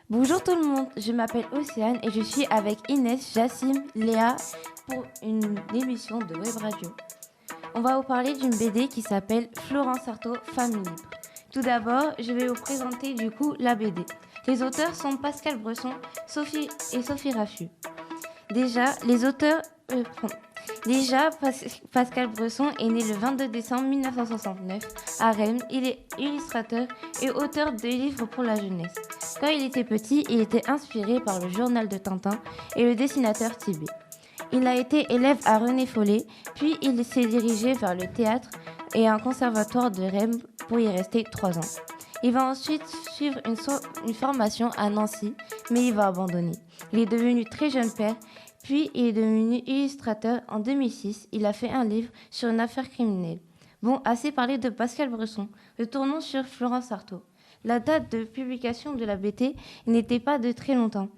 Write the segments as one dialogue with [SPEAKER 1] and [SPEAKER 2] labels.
[SPEAKER 1] Bonjour tout le monde, je m'appelle Océane et je suis avec Inès, Jassim, Léa pour une émission de Web Radio. On va vous parler d'une BD qui s'appelle Florence Artaud, Femme libre. Tout d'abord, je vais vous présenter du coup la BD. Les auteurs sont Pascal Bresson, Sophie et Sophie Raffu. Déjà, Pascal Bresson est né le 22 décembre 1969 à Rennes. Il est illustrateur et auteur de livres pour la jeunesse. Quand il était petit, il était inspiré par le journal de Tintin et le dessinateur Tibet. Il a été élève à René Follet, puis il s'est dirigé vers le théâtre et un conservatoire de Rennes pour y rester 3 ans. Il va ensuite suivre une formation à Nancy, mais il va abandonner. Il est devenu très jeune père, puis il est devenu illustrateur. En 2006, il a fait un livre sur une affaire criminelle. Bon, assez parlé de Pascal Bresson. Retournons sur Florence Artaud. La date de publication de la BT n'était pas de très longtemps,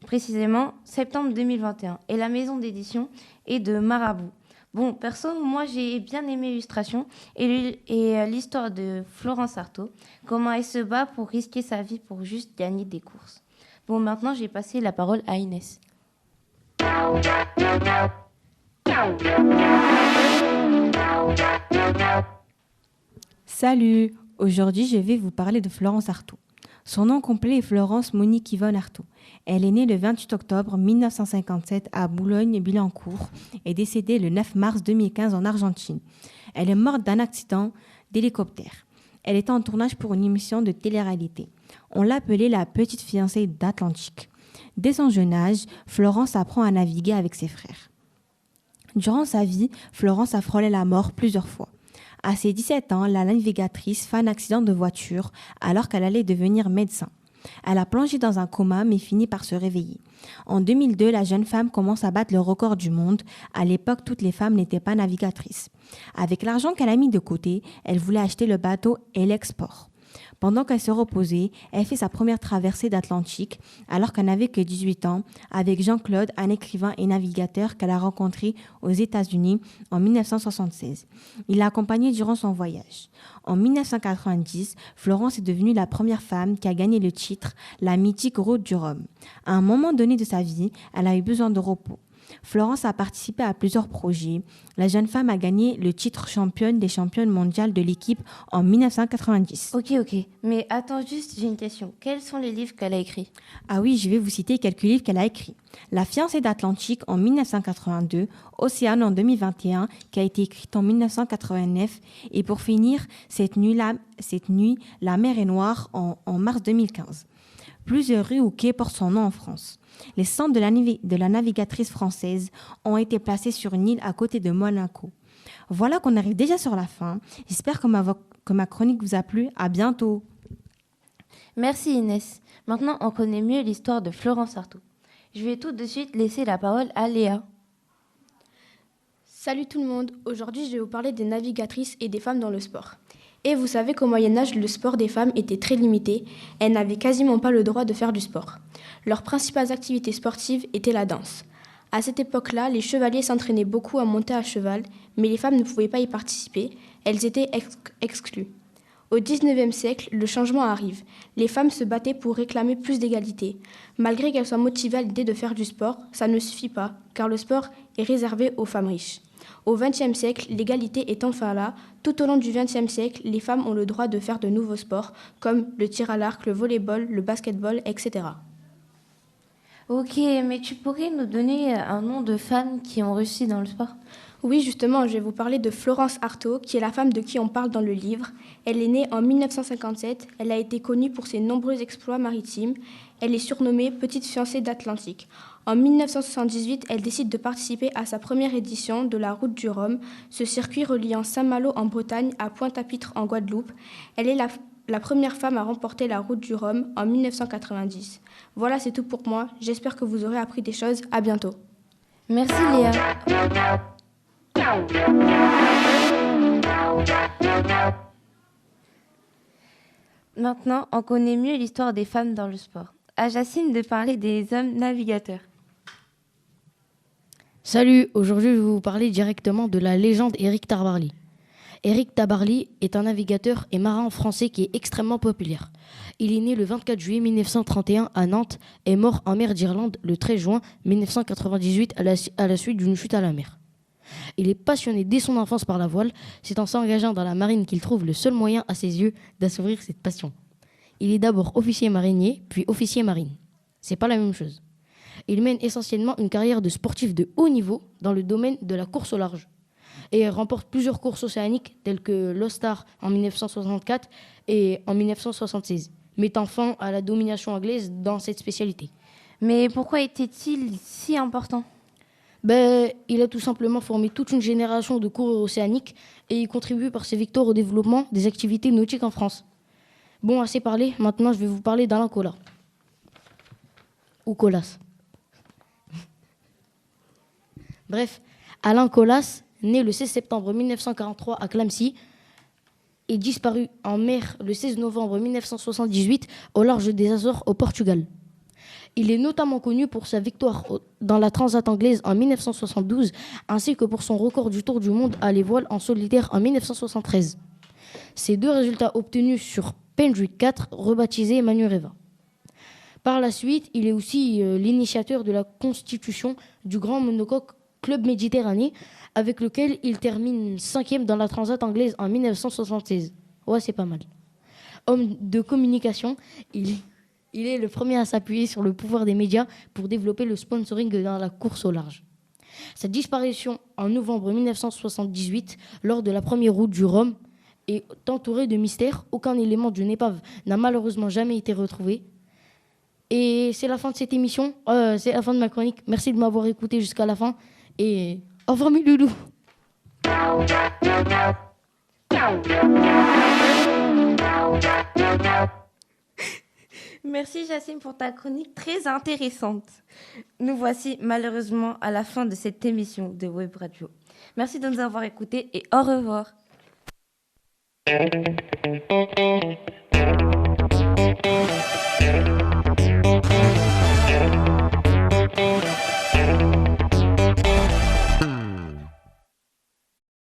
[SPEAKER 1] précisément septembre 2021, et la maison d'édition est de Marabout. Bon, perso, moi j'ai bien aimé l'illustration et l'histoire de Florence Artaud, comment elle se bat pour risquer sa vie pour juste gagner des courses. Bon, maintenant j'ai passé la parole à Inès.
[SPEAKER 2] Salut! Aujourd'hui, je vais vous parler de Florence Artaud. Son nom complet est Florence Monique Yvonne Artaud. Elle est née le 28 octobre 1957 à Boulogne-Billancourt et décédée le 9 mars 2015 en Argentine. Elle est morte d'un accident d'hélicoptère. Elle était en tournage pour une émission de télé-réalité. On l'appelait la petite fiancée d'Atlantique. Dès son jeune âge, Florence apprend à naviguer avec ses frères. Durant sa vie, Florence a frôlé la mort plusieurs fois. À ses 17 ans, la navigatrice fait un accident de voiture alors qu'elle allait devenir médecin. Elle a plongé dans un coma mais finit par se réveiller. En 2002, la jeune femme commence à battre le record du monde. À l'époque, toutes les femmes n'étaient pas navigatrices. Avec l'argent qu'elle a mis de côté, elle voulait acheter le bateau et l'export. Pendant qu'elle se reposait, elle fait sa première traversée d'Atlantique alors qu'elle n'avait que 18 ans avec Jean-Claude, un écrivain et navigateur qu'elle a rencontré aux États-Unis en 1976. Il l'a accompagnée durant son voyage. En 1990, Florence est devenue la première femme qui a gagné le titre La mythique Route du Rhum. À un moment donné de sa vie, elle a eu besoin de repos. Florence a participé à plusieurs projets. La jeune femme a gagné le titre championne des championnes mondiales de l'équipe en 1990.
[SPEAKER 1] Ok, mais attends juste, j'ai une question. Quels sont les livres qu'elle a écrits ?
[SPEAKER 2] Ah oui, je vais vous citer quelques livres qu'elle a écrits. La fiancée d'Atlantique en 1982, Océane en 2021, qui a été écrite en 1989, et pour finir, Cette nuit, la mer est noire en mars 2015. Plusieurs rues ou quais portent son nom en France. Les cendres de la navigatrice française ont été placées sur une île à côté de Monaco. Voilà qu'on arrive déjà sur la fin. J'espère que ma chronique vous a plu. À bientôt.
[SPEAKER 1] Merci Inès. Maintenant, on connaît mieux l'histoire de Florence Artaud. Je vais tout de suite laisser la parole à Léa.
[SPEAKER 3] Salut tout le monde. Aujourd'hui, je vais vous parler des navigatrices et des femmes dans le sport. Et vous savez qu'au Moyen-Âge, le sport des femmes était très limité. Elles n'avaient quasiment pas le droit de faire du sport. Leurs principales activités sportives étaient la danse. À cette époque-là, les chevaliers s'entraînaient beaucoup à monter à cheval, mais les femmes ne pouvaient pas y participer. Elles étaient exclues. Au XIXe siècle, le changement arrive. Les femmes se battaient pour réclamer plus d'égalité. Malgré qu'elles soient motivées à l'idée de faire du sport, ça ne suffit pas, car le sport est réservé aux femmes riches. Au XXe siècle, l'égalité est enfin là. Tout au long du XXe siècle, les femmes ont le droit de faire de nouveaux sports, comme le tir à l'arc, le volley-ball, le basketball, etc.
[SPEAKER 1] Ok, mais tu pourrais nous donner un nom de femmes qui ont réussi dans le sport ?
[SPEAKER 3] Oui, justement, je vais vous parler de Florence Artaud, qui est la femme de qui on parle dans le livre. Elle est née en 1957. Elle a été connue pour ses nombreux exploits maritimes. Elle est surnommée Petite fiancée d'Atlantique. En 1978, elle décide de participer à sa première édition de la Route du Rhum, ce circuit reliant Saint-Malo en Bretagne à Pointe-à-Pitre en Guadeloupe. Elle est la première femme à remporter la Route du Rhum en 1990. Voilà, c'est tout pour moi. J'espère que vous aurez appris des choses. À bientôt.
[SPEAKER 1] Merci Léa. Maintenant, on connaît mieux l'histoire des femmes dans le sport. À Jacine de parler des hommes navigateurs.
[SPEAKER 4] Salut, aujourd'hui je vais vous parler directement de la légende Éric Tabarly. Éric Tabarly est un navigateur et marin français qui est extrêmement populaire. Il est né le 24 juillet 1931 à Nantes et mort en mer d'Irlande le 13 juin 1998 à la suite d'une chute à la mer. Il est passionné dès son enfance par la voile, c'est en s'engageant dans la marine qu'il trouve le seul moyen à ses yeux d'assouvir cette passion. Il est d'abord officier marinier, puis officier marine. C'est pas la même chose. Il mène essentiellement une carrière de sportif de haut niveau dans le domaine de la course au large et remporte plusieurs courses océaniques telles que l'All-Star en 1964 et en 1976, mettant fin à la domination anglaise dans cette spécialité.
[SPEAKER 1] Mais pourquoi était-il si important?
[SPEAKER 4] Il a tout simplement formé toute une génération de coureurs océaniques et il contribue par ses victoires au développement des activités nautiques en France. Bon, assez parlé, maintenant je vais vous parler d'Alain Colas. Ou Colas. Bref, Alain Colas, né le 16 septembre 1943 à Clamecy, est disparu en mer le 16 novembre 1978 au large des Açores au Portugal. Il est notamment connu pour sa victoire dans la Transat anglaise en 1972 ainsi que pour son record du Tour du monde à les voiles en solitaire en 1973. Ces deux résultats obtenus sur Pendrick 4, rebaptisé Manureva. Par la suite, il est aussi l'initiateur de la constitution du Grand Monocoque Club Méditerranée, avec lequel il termine 5e dans la Transat anglaise en 1976. Ouais, c'est pas mal. Homme de communication, il est le premier à s'appuyer sur le pouvoir des médias pour développer le sponsoring dans la course au large. Sa disparition en novembre 1978, lors de la première route du Rhum, est entourée de mystères. Aucun élément d'une épave n'a malheureusement jamais été retrouvé. Et c'est la fin de cette émission, c'est la fin de ma chronique. Merci de m'avoir écouté jusqu'à la fin. Et au revoir mes loulous.
[SPEAKER 1] Merci Jacine pour ta chronique très intéressante. Nous voici malheureusement à la fin de cette émission de Web Radio. Merci de nous avoir écoutés et au revoir.